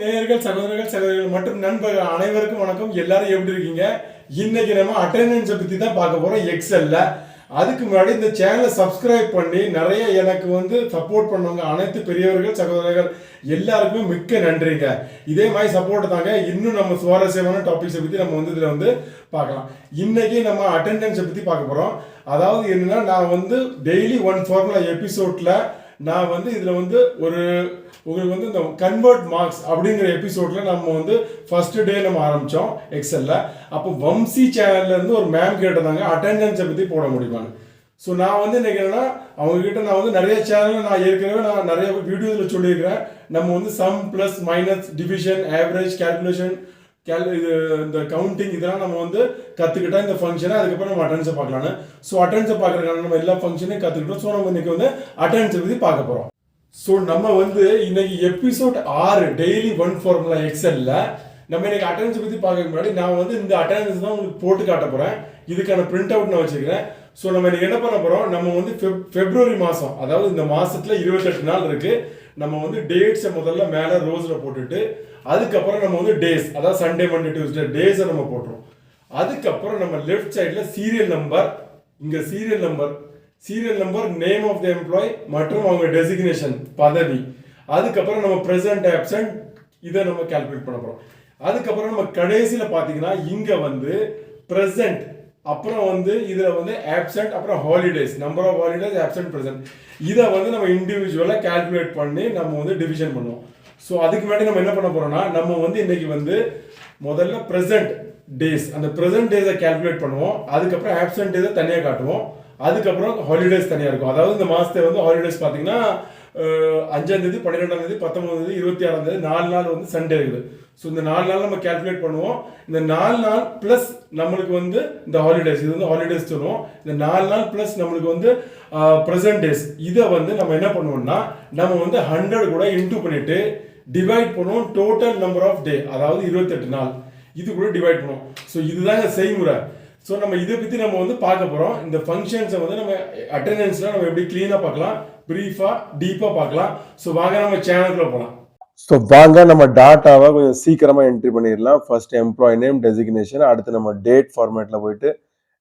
நேயர்கள் சகோதரர்கள் சகோதரிகள் மற்றும் நண்பர்கள் அனைவருக்கும் வணக்கம். எல்லாரும் எப்படி இருக்கீங்க? இன்னைக்கு நம்ம அட்டெண்டன்ஸை பத்தி தான் பார்க்க போறோம் எக்ஸல்ல. அதுக்கு முன்னாடி இந்த சேனலை சப்ஸ்கிரைப் பண்ணி நிறைய எனக்கு சப்போர்ட் பண்ணவங்க அனைத்து பெரியவர்கள் சகோதரர்கள் எல்லாருக்குமே மிக்க நன்றிங்க. இதே மாதிரி சப்போர்ட் தாங்க. இன்னும் நம்ம சுவாரஸ்யமான டாபிக்ஸை பத்தி நம்ம இதுல பார்க்கலாம். இன்னைக்கு நம்ம அட்டெண்டன்ஸை பத்தி பார்க்க போறோம். அதாவது என்னன்னா, நான் டெய்லி ஒன் ஃபார்முலா எபிசோட்ல நான் இதுல ஒரு உங்களுக்கு இந்த கன்வெர்ட் மார்க்ஸ் அப்படிங்கிற எபிசோட்ல நம்ம ஃபர்ஸ்ட் டே நம்ம ஆரம்பிச்சோம் எக்ஸல்ல. அப்போ வம்சி சேனல்ல இருந்து ஒரு மேம் கேட்டிருந்தாங்க அட்டெண்டன்ஸை பத்தி போட முடியுமான்னு. ஸோ நான் இன்னைக்கு என்னன்னா, அவங்க கிட்ட நான் நிறைய சேனல்ல நான் ஏற்கனவே நிறைய வீடியோவில் சொல்லியிருக்கிறேன். நம்ம sum plus minus division average calculation இது இந்த கவுண்டிங் இதெல்லாம் நம்ம கற்றுக்கிட்டா இந்த ஃபங்க்ஷனை அதுக்கப்புறம் நம்ம அட்டெண்டன்ஸை பார்க்கலான்னு. ஸோ அட்டெண்டன்ஸை பார்க்கறதுக்கான நம்ம எல்லா ஃபங்க்ஷனையும் கற்றுக்கிட்டோம். ஸோ நம்ம இன்னைக்கு அட்டெண்டன்ஸை பற்றி பார்க்க போகிறோம். ஸோ நம்ம இன்னைக்கு எபிசோட் 6 டெய்லி ஒன் ஃபார்முலா எக்ஸல்ல நம்ம இன்னைக்கு அட்டெண்டன்ஸை பற்றி பார்க்க முன்னாடி நான் இந்த அட்டெண்டன்ஸ் தான் உங்களுக்கு போட்டு காட்ட போகிறேன். இதுக்கான பிரிண்ட் அவுட் நான் வச்சுக்கிறேன். ஸோ நம்ம இன்னைக்கு என்ன பண்ண போகிறோம், நம்ம பிப்ரவரி மாதம், அதாவது இந்த மாதத்தில் 28 நாள் இருக்கு. நம்ம டேட்ஸை முதல்ல மேலே ரோஸில் போட்டுட்டு அதுக்கப்புறம் நம்ம டேஸ், அதாவது சண்டே மண்டே டியூஸ்டே டேஸை நம்ம போட்டுரும். அதுக்கப்புறம் நம்ம லெஃப்ட் சைடில் சீரியல் நம்பர், இங்கே serial number name of the employee மற்றும் அவங்க டெசிக்னேஷன் பதவி, அதுக்கப்புறம் நம்ம ப்ரெசன்ட் ஆப்சன்ட் இதை நம்ம கால்குலேட் பண்ண போகிறோம். அதுக்கப்புறம் நம்ம கடைசியில் பார்த்தீங்கன்னா இங்கே ப்ரெசன்ட், அப்புறம் இதில் ஆப்சன்ட், அப்புறம் holidays, number of holidays, absent, present, இதை நம்ம இண்டிவிஜுவலாக கால்குலேட் பண்ணி நம்ம டிவிஷன் பண்ணுவோம். ஸோ அதுக்கு முன்னாடி நம்ம என்ன பண்ண போறோம்னா, நம்ம இன்னைக்கு முதல்ல ப்ரெசன்ட் டேஸ், அந்த ப்ரெசன்ட் டேஸை கால்குலேட் பண்ணுவோம். அதுக்கப்புறம் ஆப்சன்ட் டேஸை தனியாக காட்டுவோம். அதுக்கப்புறம் ஹாலிடேஸ் தனியாக இருக்கும். அதாவது இந்த மாதத்தை ஹாலிடேஸ் பார்த்தீங்கன்னா 5ஆம் தேதி, 12ஆம் தேதி, 19ஆம் தேதி, 26ஆம் தேதி 4 நாள் சண்டே இருக்குது. ஸோ இந்த 4 நாள் நம்ம கால்குலேட் பண்ணுவோம். இந்த 4 நாள் பிளஸ் நம்மளுக்கு இந்த ஹாலிடேஸ், இது ஹாலிடேஸ் சொல்லுவோம். இந்த 4 நாள் பிளஸ் நம்மளுக்கு ப்ரெசன்ட் டேஸ், இதை நம்ம என்ன பண்ணுவோம்னா, நம்ம 100 கூட இன்டூ பண்ணிட்டு டிவைட் பண்ணுவோம் டோட்டல் நம்பர் ஆஃப் டே, அதாவது 28 நாள், இது கூட டிவைட் பண்ணுவோம். ஸோ இதுதாங்க செய்முறை. ஸோ நம்ம இதை பற்றி நம்ம பார்க்க போகிறோம். இந்த ஃபங்க்ஷன்ஸை நம்ம அட்டெண்டன்ஸில் நம்ம எப்படி க்ளீனாக பார்க்கலாம், ப்ரீஃபாக டீப்பாக பார்க்கலாம். ஸோ வாங்க நம்ம சேனலுக்குள்ள போகலாம். ஸோ வாங்க நம்ம டாட்டாவை கொஞ்சம் சீக்கிரமாக என்ட்ரி பண்ணிடலாம். ஃபர்ஸ்ட் எம்ப்ளாய் நேம், டெசிக்னேஷன், அடுத்து நம்ம டேட் ஃபார்மேட்டில் போயிட்டு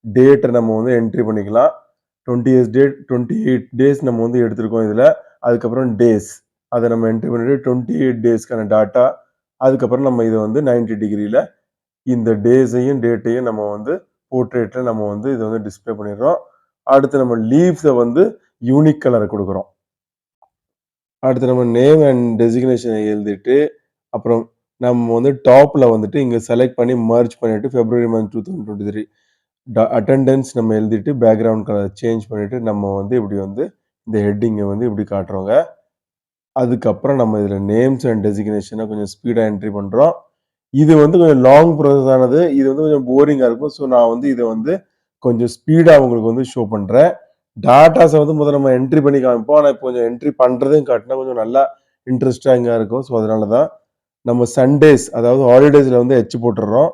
டேட்டை நம்ம என்ட்ரி பண்ணிக்கலாம். 28 டேஸ் நம்ம எடுத்திருக்கோம் இதில். அதுக்கப்புறம் டேஸ் அதை நம்ம என்ட்ரி பண்ணிட்டு 28 டேஸ்க்கான டாட்டா. அதுக்கப்புறம் நம்ம இதை 90 டிகிரியில் இந்த டேஸையும் டேட்டையும் நம்ம போர்ட்ரேட்டில் நம்ம இதை டிஸ்பிளே பண்ணிடுறோம். அடுத்து நம்ம லீவ்ஸை யூனிக் கலரை கொடுக்குறோம். அடுத்து நம்ம நேம் அண்ட் டெசிக்னேஷனை எழுதிட்டு அப்புறம் நம்ம டாப்பில் இங்கே செலக்ட் பண்ணி மர்ஜ் பண்ணிவிட்டு February month 2023 அட்டெண்டன்ஸ் நம்ம எழுதிட்டு பேக்ரவுண்ட் கலர் சேஞ்ச் பண்ணிவிட்டு நம்ம இப்படி இந்த ஹெட்டிங்கை இப்படி காட்டுறோங்க. அதுக்கப்புறம் நம்ம இதில் நேம்ஸ் அண்ட் டெசிக்னேஷனை கொஞ்சம் ஸ்பீடாக என்ட்ரி பண்ணுறோம். இது கொஞ்சம் லாங் ப்ராசஸ் ஆனது, இது கொஞ்சம் போரிங்காக இருக்கும். ஸோ நான் இதை கொஞ்சம் ஸ்பீடாக உங்களுக்கு ஷோ பண்ணுறேன். டாட்டாஸை முதல்ல நம்ம என்ட்ரி பண்ணி காமிப்போம். ஆனால் இப்போ கொஞ்சம் என்ட்ரி பண்ணுறதையும் காட்டினா கொஞ்சம் நல்லா இன்ட்ரெஸ்டாக இருக்கும். ஸோ அதனால தான் நம்ம சண்டேஸ், அதாவது ஹாலிடேஸில் எச் போட்டுடுறோம்.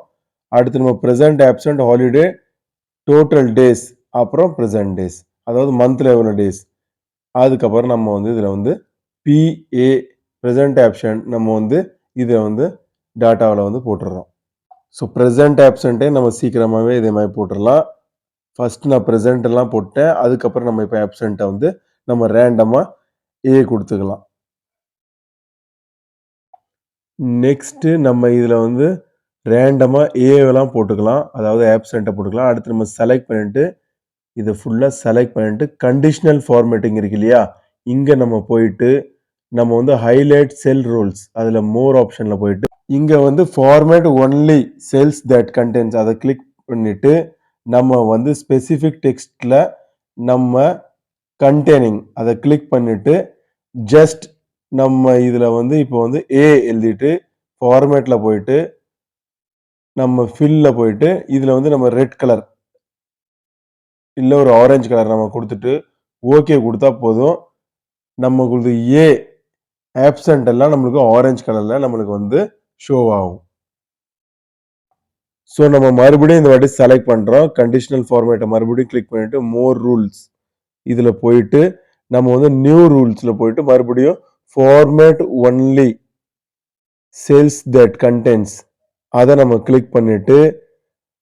அடுத்து நம்ம present, absent, holiday, total days, அப்புறம் ப்ரெசன்ட் டேஸ், அதாவது மந்த்தில் எவ்வளோ டேஸ். அதுக்கப்புறம் நம்ம இதில் பிஏ ப்ரெசன்ட் ஆப்ஷன் நம்ம இதை டாட்டாவில் போட்டுடுறோம். ஸோ ப்ரெசன்ட் ஆப்சண்ட்டே நம்ம சீக்கிரமாகவே இதே மாதிரி போட்டுடலாம். ஃபர்ஸ்ட் நான் ப்ரெசென்ட் எல்லாம் போட்டேன். அதுக்கப்புறம் நம்ம இப்போ ஆப்சண்ட்டை நம்ம ரேண்டமாக ஏ கொடுத்துக்கலாம். நெக்ஸ்ட்டு நம்ம இதில் ரேண்டமாக ஏவெல்லாம் போட்டுக்கலாம், அதாவது ஆப்சண்ட்டை போட்டுக்கலாம். அடுத்து நம்ம செலக்ட் பண்ணிட்டு இதை ஃபுல்லாக செலக்ட் பண்ணிட்டு கண்டிஷனல் ஃபார்மேட்டிங் இருக்கு இல்லையா, இங்கே நம்ம போயிட்டு நம்ம ஹைலைட் செல் ரூல்ஸ், அதில் மோர் ஆப்ஷனில் போயிட்டு இங்கே format only cells that contents அதை கிளிக் பண்ணிவிட்டு நம்ம ஸ்பெசிஃபிக் டெக்ஸ்டில் நம்ம கண்டெய்னிங் அதை கிளிக் பண்ணிவிட்டு ஜஸ்ட் நம்ம இதில் இப்போ ஏ எழுதிட்டு ஃபார்மேட்டில் போயிட்டு நம்ம ஃபில்லில் போயிட்டு இதில் நம்ம ரெட் கலர் இல்லை ஒரு ஆரஞ்சு கலர் நம்ம கொடுத்துட்டு ஓகே கொடுத்தா போதும். நம்மளுக்கு ஏ ஆப்சண்ட் எல்லாம் நம்மளுக்கு ஆரஞ்சு கலரில் நம்மளுக்கு ஷோ ஆகும். ஸோ நம்ம மறுபடியும் இந்த வாட்டி செலக்ட் பண்ணுறோம். கண்டிஷனல் ஃபார்மேட்டை மறுபடியும் கிளிக் பண்ணிவிட்டு மோர் ரூல்ஸ் இதில் போயிட்டு நம்ம நியூ ரூல்ஸில் போயிட்டு மறுபடியும் format only cells that contents அதை நம்ம கிளிக் பண்ணிட்டு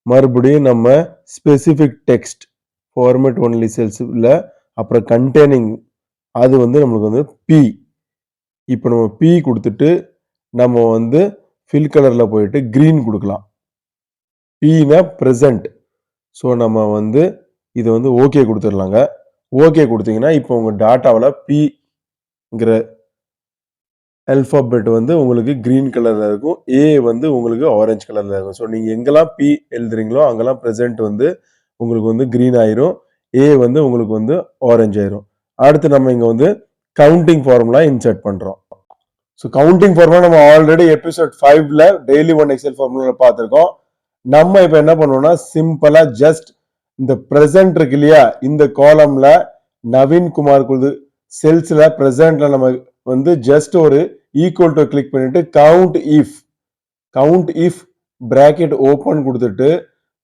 மறுபடியும் நம்ம ஸ்பெசிஃபிக் டெக்ஸ்ட் ஃபார்மேட் ஒன்லி செல்ஸ்ல அப்புறம் கண்டெய்னிங் அது வந்து நம்மளுக்கு வந்து பி. இப்போ நம்ம பி கொடுத்துட்டு நம்ம வந்து ஃபில் கலர்ல போயிட்டு கிரீன் கொடுக்கலாம். பினா ப்ரெசன்ட். ஸோ நம்ம வந்து இது வந்து ஓகே கொடுத்துடலாங்க. ஓகே கொடுத்தீங்கன்னா இப்போ உங்க டாட்டாவில் பிங்கிற அல்பாபெட் வந்து உங்களுக்கு கிரீன் கலர்ல இருக்கும், ஏ வந்து உங்களுக்கு ஆரஞ்சு கலர்ல இருக்கும். ஸோ நீங்க எங்கெல்லாம் பி எழுதுறீங்களோ அங்கெல்லாம் ப்ரெசென்ட் வந்து உங்களுக்கு வந்து கிரீன் ஆயிரும், ஏ வந்து உங்களுக்கு வந்து ஆரஞ்சு ஆயிரும். அடுத்து நம்ம இங்க வந்து கவுண்டிங் ஃபார்முலா இன்சர்ட் பண்றோம். ஸோ கவுண்டிங் ஃபார்முலா நம்ம ஆல்ரெடி எபிசோட் 5ல டெய்லி ஒன் எக்ஸல் ஃபார்முலா பார்த்துருக்கோம். நம்ம இப்ப என்ன பண்ணுவோம்னா சிம்பிளா ஜஸ்ட் இந்த பிரசன்ட் இருக்கு இல்லையா, இந்த காலம்ல நவீன்குமார் செல்ஸ்ல பிரசன்ட்ல நம்ம வந்து ஜஸ்ட் ஒரு ஈக்குவல் டு கிளிக் பண்ணிட்டு கவுண்ட் இஃப் பிராக்கெட் ஓபன் கொடுத்துட்டு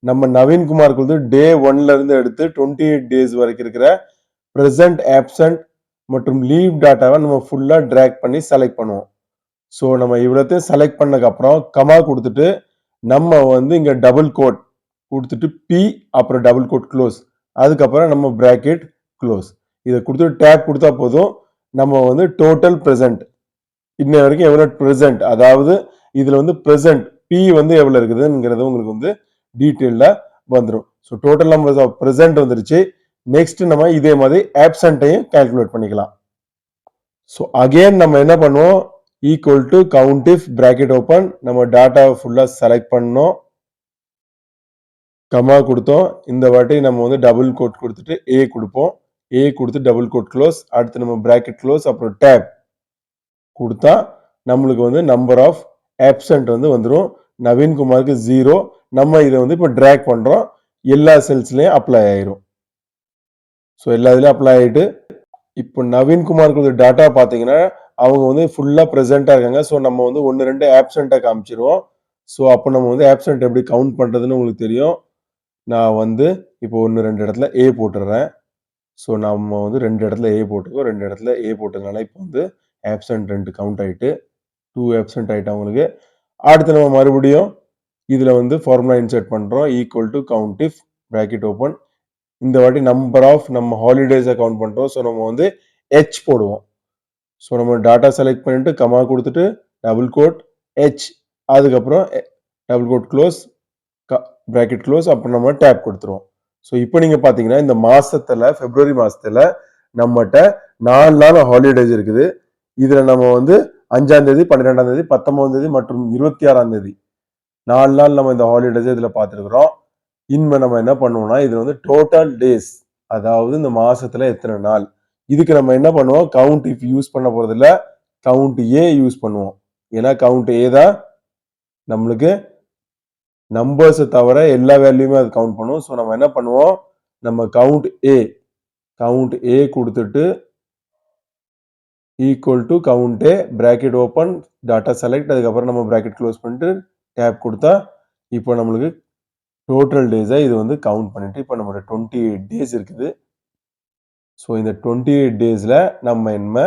நம்ம நவீன்குமார் டே 1ல இருந்து எடுத்து 28 டேஸ் வரைக்கும் இருக்கிற பிரசன்ட் ஆப்சன்ட் மற்றும் லீவ் டாட்டாவை நம்ம ஃபுல்லா டிராக் பண்ணி செலக்ட் பண்ணுவோம். ஸோ நம்ம இவ்வளோத்தையும் செலக்ட் பண்ணதுக்கு அப்புறம் கமா கொடுத்துட்டு நம்ம வந்து இங்க டபுள் கோட் கொடுத்துட்டு பி அப்புறம் டபுள் கோட் க்ளோஸ், அதுக்கப்புறம் நம்ம பிராக்கெட் க்ளோஸ் இதை கொடுத்துட்டு டேப் கொடுத்தா போதும். நம்ம வந்து டோட்டல் பிரசன்ட் இன்ன வரைக்கும் எவ்வளவு பிரசன்ட், அதாவது இதுல வந்து பிரசன்ட் பி வந்து எவ்வளவு இருக்குதுங்கிறது உங்களுக்கு வந்து டீட்டெயில்ல வந்துடும். So total numbers of present வந்துருச்சு. நெக்ஸ்ட் நம்ம இதே மாதிரி ஆப்சன்ட்டையும் கால்குலேட் பண்ணிக்கலாம். ஸோ அகைன் நம்ம என்ன பண்ணுவோம், equal to count if bracket open, நம்ம டாட்டாவை ஃபுல்லா செலக்ட் பண்ணோம், கமா கொடுத்தோம். இந்த வாட்டி நம்ம வந்து டபுள் கோட் கொடுத்துட்டு ஏ கொடுப்போம், ஏ கொடுத்து டபுள் கோட் க்ளோஸ், அடுத்து நம்ம பிராக்கெட் க்ளோஸ் அப்புறம் டேப் கொடுத்தா நம்மளுக்கு வந்து நம்பர் ஆஃப் ஆப்சன்ட் வந்து வந்துடும். நவீன்குமாருக்கு 0. நம்ம இதை வந்து இப்போ டிராக் பண்றோம், எல்லா செல்ஸ்லயும் அப்ளை ஆயிரும். ஸோ எல்லா இதுலயும் அப்ளை ஆயிட்டு இப்போ நவீன்குமாருக்கு டாட்டா பார்த்தீங்கன்னா அவங்க வந்து ஃபுல்லா ப்ரெசென்ட்டா இருக்காங்க. ஸோ நம்ம வந்து 1-2 ஆப்சென்ட்டை காமிச்சிருவோம். ஸோ அப்போ நம்ம வந்து ஆப்சென்ட் எப்படி கவுண்ட் பண்றதுன்னு உங்களுக்கு தெரியும். நான் வந்து இப்போ 1-2 இடத்துல ஏ போட்டுடுறேன். ஸோ நம்ம வந்து 2 இடத்துல ஏ போட்டிருக்கோம், 2 இடத்துல ஏ போட்டதுனால இப்போ வந்து ஆப்சென்ட் 2 கவுண்ட் ஆயிட்டு 2 ஆப்சென்ட் ஆயிட்டு அவங்களுக்கு. அடுத்து நம்ம மறுபடியும் இதுல வந்து ஃபார்முலா இன்சர்ட் பண்றோம், equal to count if bracket open, இந்த வாட்டி நம்பர் ஆஃப் நம்ம ஹாலிடேஸை கவுண்ட் பண்றோம். ஸோ நம்ம வந்து ஹெச் போடுவோம். ஸோ நம்ம டாட்டா செலக்ட் பண்ணிட்டு கமா கொடுத்துட்டு டபுள் கோட் ஹெச், அதுக்கப்புறம் double quote close bracket close, அப்புறம் நம்ம டேப் கொடுத்துருவோம். ஸோ இப்போ நீங்க பாத்தீங்கன்னா இந்த மாசத்துல பிப்ரவரி மாசத்துல நம்மகிட்ட 4 நாள் ஹாலிடேஸ் இருக்குது. இதுல நம்ம வந்து 5ஆம் தேதி, 12ஆம் தேதி, 19ஆம் தேதி மற்றும் 26ஆம் தேதி 4 நாள் நம்ம இந்த ஹாலிடேஸ் இதுல பார்த்துருக்கிறோம். இனிமே நம்ம என்ன பண்ணுவோம்னா இதுல வந்து டோட்டல் டேஸ், அதாவது இந்த மாசத்துல எத்தனை நாள், இதுக்கு நம்ம என்ன பண்ணுவோம், கவுண்ட் இஃப் யூஸ் பண்ண போறது இல்ல, கவுண்ட் ஏ யூஸ் பண்ணுவோம். ஏன்னா கவுண்ட் ஏ தான் நம்மளுக்கு நம்பர்ஸ் தவிர எல்லா வேல்யூமே அது கவுண்ட் பண்ணும். ஸோ நம்ம என்ன பண்ணுவோம், நம்ம கவுண்ட் ஏ கொடுத்துட்டு equal to count A bracket open tata select, அதுக்கப்புறம் நம்ம பிராக்கெட் க்ளோஸ் பண்ணிட்டு டேப் கொடுத்தா இப்போ நம்மளுக்கு டோட்டல் டேஸை இது வந்து கவுண்ட் பண்ணிட்டு இப்போ நம்மளோட 28 டேஸ் இருக்குது. ஸோ இந்த 28 டேஸ்ல நம்ம என்ன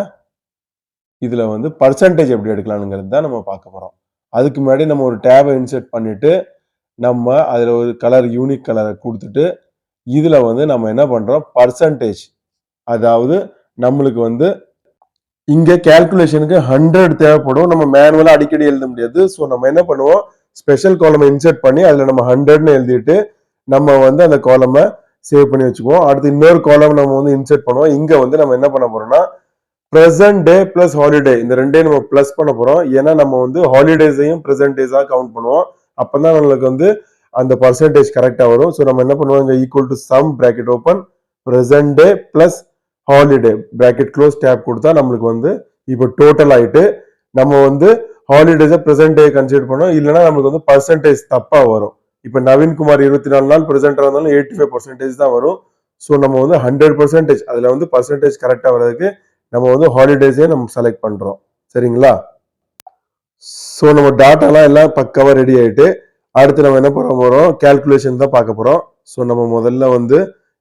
இதுல வந்து பர்சன்டேஜ் எப்படி எடுக்கலாம்ங்கிறது தான் நம்ம பார்க்க போறோம். அதுக்கு முன்னாடி நம்ம ஒரு டேபை இன்சர்ட் பண்ணிட்டு நம்ம அதுல ஒரு கலர் யூனிக் கலரை கொடுத்துட்டு இதுல வந்து நம்ம என்ன பண்றோம், பர்சன்டேஜ், அதாவது நம்மளுக்கு வந்து இங்க கால்குலேஷனுக்கு 100 தேவைப்படும், நம்ம மேனுவலா அடிக்கடி எழுத முடியாது. ஸோ நம்ம என்ன பண்ணுவோம், ஸ்பெஷல் காலம் இன்சர்ட் பண்ணி அதுல நம்ம 100ன்னு எழுதிட்டு நம்ம வந்து அந்த காலமை சேவ் பண்ணி வச்சுக்குவோம். அடுத்து இன்னொரு காலம் நம்ம வந்து இன்சர்ட் பண்ணுவோம். இங்க வந்து நம்ம என்ன பண்ண போறோம்னா பிரசன்ட் டே பிளஸ் ஹாலிடே, இந்த ரெண்டையும் நம்ம பிளஸ் பண்ண போறோம். ஏன்னா நம்ம வந்து ஹாலிடேஸையும் பிரசன்ட் டேஸா கவுண்ட் பண்ணுவோம். அப்பதான் நம்மளுக்கு வந்து அந்த பர்சன்டேஜ் கரெக்டா வரும். ஸோ நம்ம என்ன பண்ணுவோம், இங்க equal to sum bracket open present day plus holiday bracket close tab கொடுத்தா நம்மளுக்கு வந்து இப்போ டோட்டல் ஆயிட்டு நம்ம வந்து ஹாலிடேஸை பிரசன்ட் டே கன்சிடர் பண்ணோம், இல்லைன்னா நமக்கு வந்து பர்சன்டேஜ் தப்பா வரும். இப்போ நவீன்குமார் 24 நாள் பிரசன்டா இருந்தாலும் 85% தான் வரும். ஸோ நம்ம வந்து 100% அதுல வந்து பர்சன்டேஜ் கரெக்டா வர்றதுக்கு நம்ம வந்து ஹாலிடேஸே நம்ம செலக்ட் பண்றோம். சரிங்களா? ஸோ நம்ம டாட்டாலாம் எல்லாம் பக்காவா ரெடி ஆயிட்டு அடுத்து நம்ம என்ன பண்ண போறோம், கால்குலேஷன் தான் பார்க்க போறோம். ஸோ நம்ம முதல்ல வந்து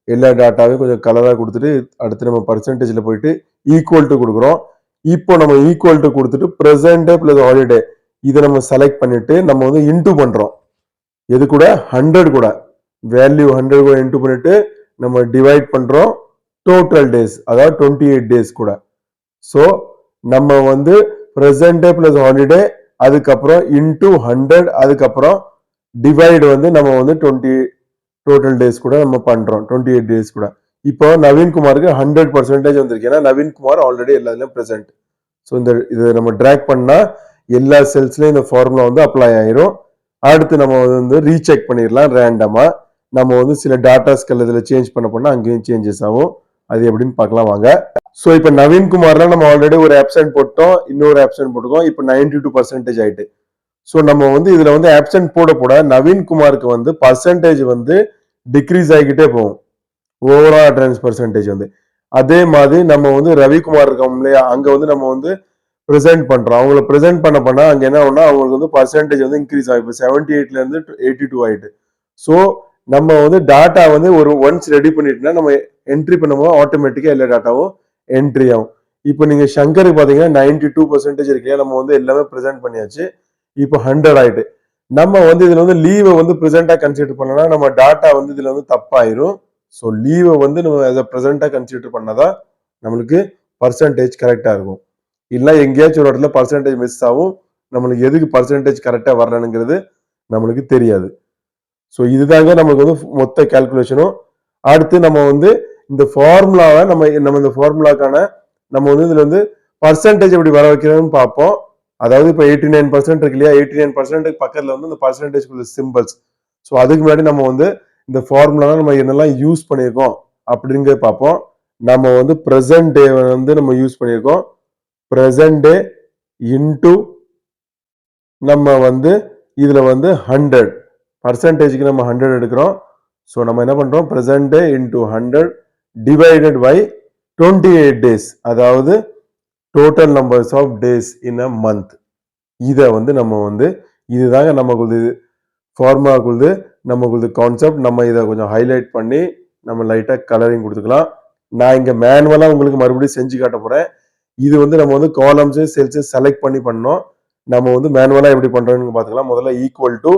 எல்லா டாட்டாவையும் கொஞ்சம் கலரா கொடுத்துட்டு அடுத்து நம்ம பர்சன்டேஜ்ல போயிட்டு ஈக்குவல் டு கொடுக்குறோம். இப்போ நம்ம ஈக்குவல் டு கொடுத்துட்டு பிரசன்ட் டே பிளஸ் ஹாலிடே இதை நம்ம செலக்ட் பண்ணிட்டு நம்ம வந்து இன்டூ பண்றோம். எது கூட 100 கூட வேல்யூ 100 கூட இன்டூ பண்ணிட்டு நம்ம டிவைட் பண்றோம் டோட்டல் டேஸ், அதாவது 28 டேஸ் கூட. ஸோ நம்ம வந்து பிரசன்ட் டே பிளஸ் ஹாலிடே, அதுக்கப்புறம் இன்டூ 100, அதுக்கப்புறம் டிவைடு வந்து நம்ம வந்து 20 டோட்டல் டேஸ் கூட நம்ம பண்றோம் 28 டேஸ் கூட. இப்போ நவீன்குமாருக்கு 100% வந்திருக்கு, ஏன்னா நவீன்குமார் ஆல்ரெடி எல்லாத்துலயும் பிரசன்ட். ஸோ இந்த இதை நம்ம டிராக் பண்ணா எல்லா செல்ஸ்லயும் இந்த ஃபார்முலா வந்து அப்ளை ஆயிரும். அடுத்து நம்ம வந்து ரீசெக் பண்ணிடலாம் ரேண்டமா. நம்ம வந்து சில டாட்டாஸ்கள் இதில் சேஞ்ச் பண்ண அங்கேயும் சேஞ்சஸ் ஆகும். அது எப்படின்னு பார்க்கலாம் வாங்க. ஸோ இப்போ நவீன்குமார்ல நம்ம ஆல்ரெடி ஒரு ஆப்சென்ட் போட்டோம், இன்னொரு ஆப்சென்ட் போட்டுக்கோம். இப்போ 92% ஆயிட்டு. ஸோ நம்ம வந்து இதுல வந்து ஆப்சென்ட் போட போட நவீன்குமாருக்கு வந்து பர்சன்டேஜ் வந்து டிக்ரீஸ் ஆகிக்கிட்டே போகும், ஓவரால் அட்டெண்டன்ஸ் பர்சன்டேஜ் வந்து. அதே மாதிரி நம்ம வந்து ரவிக்குமார் இருக்கோம் இல்லையா, அங்க வந்து நம்ம வந்து ப்ரெசென்ட் பண்றோம். அவங்களை ப்ரெசென்ட் பண்ண அங்க என்ன ஆகும்னா அவங்களுக்கு வந்து பர்சன்டேஜ் வந்து இன்க்ரீஸ் ஆகும். இப்போ 78ல இருந்து 82 ஆயிட்டு. ஸோ நம்ம வந்து டாட்டா வந்து ஒரு ஒன்ஸ் ரெடி பண்ணிட்டுனா நம்ம என்ட்ரி பண்ணும்போது ஆட்டோமேட்டிக்கா எல்லா டாட்டாவும் என்ட்ரி ஆகும். இப்போ நீங்க சங்கருக்கு பாத்தீங்கன்னா 92% இருக்கு, நம்ம வந்து எல்லாமே ப்ரெசென்ட் பண்ணியாச்சு. இப்போ 100 ஆயிட்டு. நம்ம வந்து இதுல வந்து லீவை வந்து ப்ரெசென்டா கன்சிடர் பண்ணலாம், நம்ம டாட்டா வந்து இதுல வந்து தப்பாயிரும். ஸோ லீவை வந்து நம்ம அதை ப்ரெசென்டா கன்சிடர் பண்ணாதான் நம்மளுக்கு பர்சன்டேஜ் கரெக்டா இருக்கும். இல்லை எங்கேயாச்சும் ஒரு இடத்துல பர்சன்டேஜ் மிஸ் ஆகும், நம்மளுக்கு எதுக்கு பர்சன்டேஜ் கரெக்டா வரலனுங்கிறது நம்மளுக்கு தெரியாது. ஸோ இதுதாங்க நமக்கு வந்து மொத்த கால்குலேஷனும். அடுத்து நம்ம வந்து இந்த ஃபார்முலாவை நம்ம இந்த ஃபார்முலாக்கான நம்ம வந்து இதுல வந்து பர்சன்டேஜ் எப்படி வர வைக்கிறதுன்னு பார்ப்போம். அதாவது இப்போ 89% இருக்கு இல்லையா, 89% பக்கத்துல வந்து இந்த பர்சன்டேஜ் சிம்பிள்ஸ். ஸோ அதுக்கு முன்னாடி நம்ம வந்து இந்த ஃபார்முலா நம்ம என்னெல்லாம் யூஸ் பண்ணியிருக்கோம் அப்படிங்கிறத பார்ப்போம். நம்ம வந்து ப்ரெசன்ட் டே வந்து நம்ம யூஸ் பண்ணியிருக்கோம். ப்ரெசன்ட் டே இன்டூ நம்ம வந்து இதுல வந்து 100 பர்சன்டேஜ்க்கு நம்ம 100 எடுக்கிறோம். ஸோ நம்ம என்ன பண்றோம், present day into 100 divided by 28 days, அதாவது total numbers of days in a month. இதை வந்து நம்ம வந்து இதுதாங்க நமக்கு ஃபார்முலாக்குள்ளது நமக்கு கான்செப்ட். நம்ம இதை கொஞ்சம் ஹைலைட் பண்ணி நம்ம லைட்டா கலரிங் கொடுத்துக்கலாம். நான் இங்க மேனுவலா உங்களுக்கு மறுபடியும் செஞ்சு காட்ட போறேன். இது வந்து நம்ம வந்து காலம்ஸ் செல்ஸ் செலக்ட் பண்ணி பண்ணோம். நம்ம வந்து மேனுவலா எப்படி பண்றோம்னு பாத்துக்கலாம். முதல்ல ஈக்குவல் டு,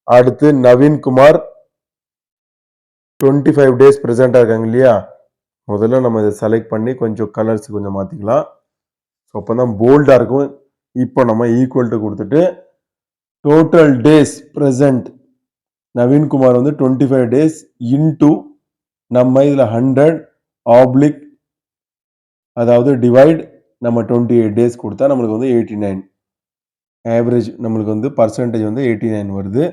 அடுத்து நவீன்குமார் 25 டேஸ் பிரசண்டா இருக்காங்க இல்லையா, முதல்ல நம்ம இதை செலக்ட் பண்ணி கொஞ்சம் கலர்ஸ் கொஞ்சம் மாத்திக்கலாம். அப்பதான் போல்டா இருக்கும். இப்போ நம்ம ஈக்குவல் டு கொடுத்துட்டு டோட்டல் டேஸ் பிரசன்ட் நவீன்குமார் வந்து 25 டேஸ் இன்டூ நம்ம இதுல 100 ஆப்ளிக், அதாவது டிவைட் நம்ம 28 டேஸ் கொடுத்தா நம்மளுக்கு வந்து 89 ஆவரேஜ், நம்மளுக்கு வந்து பர்சன்டேஜ் வந்து 89 வருது.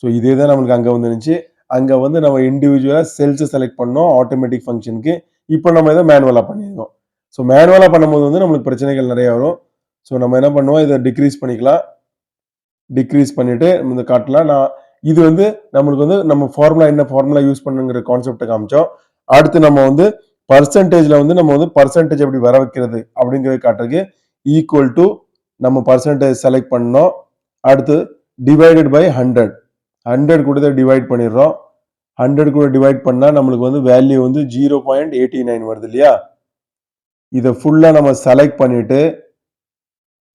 ஸோ இதே தான் நம்மளுக்கு அங்கே வந்துருந்துச்சு. அங்கே வந்து நம்ம இண்டிவிஜுவலாக செல்ஸ் செலக்ட் பண்ணோம் ஆட்டோமேட்டிக் ஃபங்க்ஷனுக்கு. இப்போ நம்ம இதை மேனுவலாக பண்ணியிருக்கோம். ஸோ மேனுவலாக பண்ணும்போது வந்து நம்மளுக்கு பிரச்சனைகள் நிறைய வரும். ஸோ நம்ம என்ன பண்ணுவோம், இதை டிக்ரீஸ் பண்ணிக்கலாம். டிக்ரீஸ் பண்ணிட்டு இந்த காட்டலாம். நான் இது வந்து நம்மளுக்கு வந்து நம்ம ஃபார்முலா என்ன ஃபார்முலா யூஸ் பண்ணுங்கிற கான்செப்டை காமிச்சோம். அடுத்து நம்ம வந்து பர்சன்டேஜ்ல வந்து நம்ம வந்து பர்சன்டேஜ் எப்படி வர வைக்கிறது அப்படிங்கிறது காட்டுறதுக்கு ஈக்குவல் டு நம்ம பர்சன்டேஜ் செலக்ட் பண்ணோம். அடுத்து டிவைடட் பை 100 கூட டிவைட் பண்ணிடுறோம். 100 கூட டிவைட் பண்ணா நம்மளுக்கு வந்து வேல்யூ வந்து 0.89 வருது இல்லையா. இதை ஃபுல்லா நம்ம செலக்ட் பண்ணிட்டு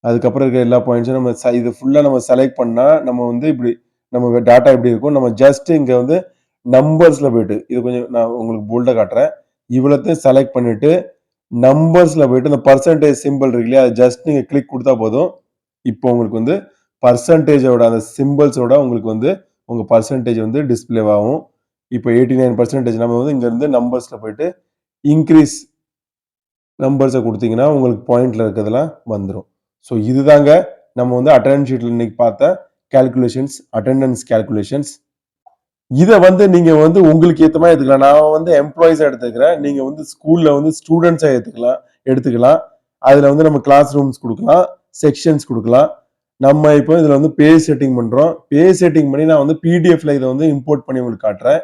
அதுக்கப்புறம் இருக்க எல்லா பாயிண்ட்ஸும் நம்ம இது ஃபுல்லா நம்ம செலக்ட் பண்ணா நம்ம வந்து இப்படி நம்ம டாட்டா எப்படி இருக்கும். நம்ம ஜஸ்ட் இங்க வந்து நம்பர்ஸ்ல போயிட்டு இது கொஞ்சம் நான் உங்களுக்கு போல்டா காட்டுறேன். இவ்வளத்தையும் செலக்ட் பண்ணிட்டு நம்பர்ஸ்ல போயிட்டு இந்த பர்சன்டேஜ் சிம்பிள் இருக்கு இல்லையா, ஜஸ்ட் நீங்க கிளிக் கொடுத்தா போதும். இப்போ உங்களுக்கு வந்து பர்சன்டேஜோட அந்த சிம்பிள்ஸோட உங்களுக்கு வந்து உங்க பர்சன்டேஜ் வந்து டிஸ்பிளே ஆகும். இப்போ 89% நம்ம வந்து இங்க இருந்து நம்பர்ஸ்ல போயிட்டு இன்க்ரீஸ் நம்பர்ஸை கொடுத்தீங்கன்னா உங்களுக்கு பாயிண்ட்ல இருக்கிறதுலாம் வந்துடும். ஸோ இதுதாங்க நம்ம வந்து அட்டெண்டன்ஸ் ஷீட்ல இன்னைக்கு பார்த்த கால்குலேஷன்ஸ், அட்டெண்டன்ஸ் கால்குலேஷன்ஸ். இதை வந்து நீங்க வந்து உங்களுக்கு ஏற்ற மாதிரி எடுத்துக்கலாம். நான் வந்து எம்ப்ளாயிஸா எடுத்துக்கிறேன், நீங்க வந்து ஸ்கூல்ல வந்து ஸ்டூடெண்ட்ஸா எடுத்துக்கலாம். அதுல வந்து நம்ம கிளாஸ் ரூம்ஸ் கொடுக்கலாம், செக்ஷன்ஸ் கொடுக்கலாம். நம்ம இப்போ இதுல வந்து பேஜ் செட்டிங் பண்றோம். பேஜ் செட்டிங் பண்ணி நான் வந்து பிடிஎஃப்ல இதை வந்து இம்போர்ட் பண்ணி உங்களுக்கு காட்டுறேன்.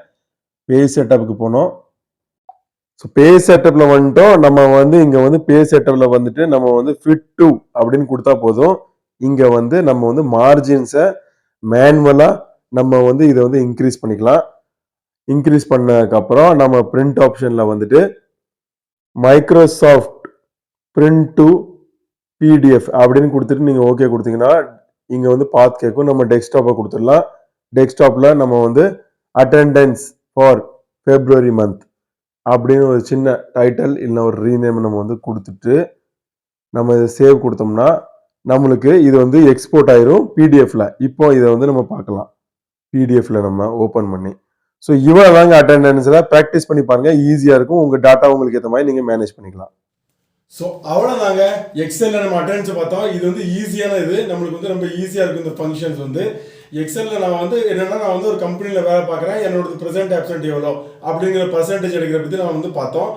பேஜ் செட்டப்புக்கு போனோம். ஸோ பேஜ் செட்டப்ல வந்துட்டோம். நம்ம வந்து இங்க வந்து பேஜ் செட்டப்ல வந்துட்டு நம்ம வந்து ஃபிட் டு அப்படின்னு கொடுத்தா போதும். இங்க வந்து நம்ம வந்து மார்ஜின்ஸை மேனுவலா நம்ம வந்து இதை வந்து இன்க்ரீஸ் பண்ணிக்கலாம். இன்க்ரீஸ் பண்ணதுக்கு அப்புறம் நம்ம பிரிண்ட் ஆப்ஷன்ல வந்துட்டு மைக்ரோசாஃப்ட் பிரிண்ட் டு பிடிஎஃப் அப்படின்னு கொடுத்துட்டு நீங்க ஓகே கொடுத்தீங்கன்னா இங்கே வந்து பாத் கேட்கும். நம்ம டெஸ்க்டாப்பை கொடுத்துடலாம். டெஸ்க்டாப்பில் நம்ம வந்து அட்டெண்டன்ஸ் ஃபார் ஃபெப்ரவரி மந்த் அப்படின்னு ஒரு சின்ன டைட்டில் இல்லை ஒரு ரீநேம் நம்ம வந்து கொடுத்துட்டு நம்ம இதை சேவ் கொடுத்தோம்னா நம்மளுக்கு இது வந்து எக்ஸ்போர்ட் ஆயிரும் பிடிஎஃப்ல. இப்போ இதை வந்து நம்ம பார்க்கலாம் பிடிஎஃப்ல நம்ம ஓப்பன் பண்ணி. ஸோ இவ்வளோ தாங்க அட்டெண்டன்ஸில் ப்ராக்டிஸ் பண்ணி பாருங்க, ஈஸியாக இருக்கும். உங்கள் டாட்டா உங்களுக்கு ஏற்ற மாதிரி நீங்கள் மேனேஜ் பண்ணிக்கலாம். ஸோ அவ்வளோதாங்க, எக்ஸலில் நம்ம அட்டெண்டன்ஸை பார்த்தோம். இது வந்து ஈஸியான இது, நம்மளுக்கு வந்து ரொம்ப ஈஸியாக இருக்கும் இந்த ஃபங்க்ஷன்ஸ் வந்து. எக்ஸலில் நான் வந்து என்னென்னா, நான் வந்து ஒரு கம்பெனியில் வேலை பார்க்குறேன், என்னோட ப்ரெசென்ட் ஆப்சென்ட் எவ்வளோ அப்படிங்கிற பர்சன்டேஜ் எடுக்கிற பற்றி நான் வந்து பார்த்தோம்.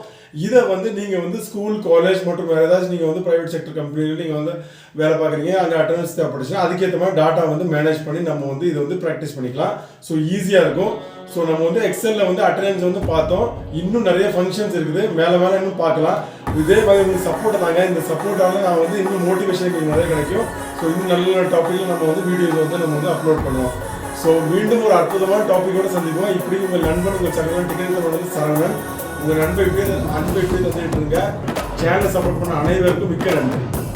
இதை வந்து நீங்கள் வந்து ஸ்கூல், காலேஜ் மற்றும் வேறு ஏதாச்சும் நீங்கள் வந்து ப்ரைவேட் செக்டர் கம்பெனியில் நீங்கள் வந்து வேலை பார்க்குறீங்க, அங்கே அட்டெண்டன்ஸ் தேவைப்பட்டுச்சுன்னா அதுக்கேற்ற மாதிரி டாட்டா வந்து மேனேஜ் பண்ணி நம்ம வந்து இதை வந்து ப்ராக்டிஸ் பண்ணிக்கலாம். ஸோ ஈஸியாக இருக்கும். ஸோ நம்ம வந்து எக்ஸலில் வந்து அட்டெண்டன்ஸ் வந்து பார்த்தோம். இன்னும் நிறைய ஃபங்க்ஷன்ஸ் இருக்குது, மேலே மேலே இன்னும் பார்க்கலாம். இதே மாதிரி உங்களுக்கு சப்போர்ட் தாங்க. இந்த சப்போர்ட்டால் நான் வந்து இன்னும் மோட்டிவேஷன் எங்களுக்கு நிறைய கிடைக்கும். ஸோ இன்னும் நல்ல டாப்பிக்கில் நம்ம வந்து வீடியோஸ் வந்து நம்ம வந்து அப்லோட் பண்ணுவோம். ஸோ மீண்டும் ஒரு அற்புதமான டாப்பிக்கோடு சந்திப்போம். இப்படி உங்கள் நண்பன், உங்கள் சகலன் டிக்கெட் வந்து சரவணன். உங்கள் அன்பை இப்படி தந்துட்டு இருங்க. சேனலை சப்போர்ட் பண்ண அனைவருக்கும் மிக்க நன்றி.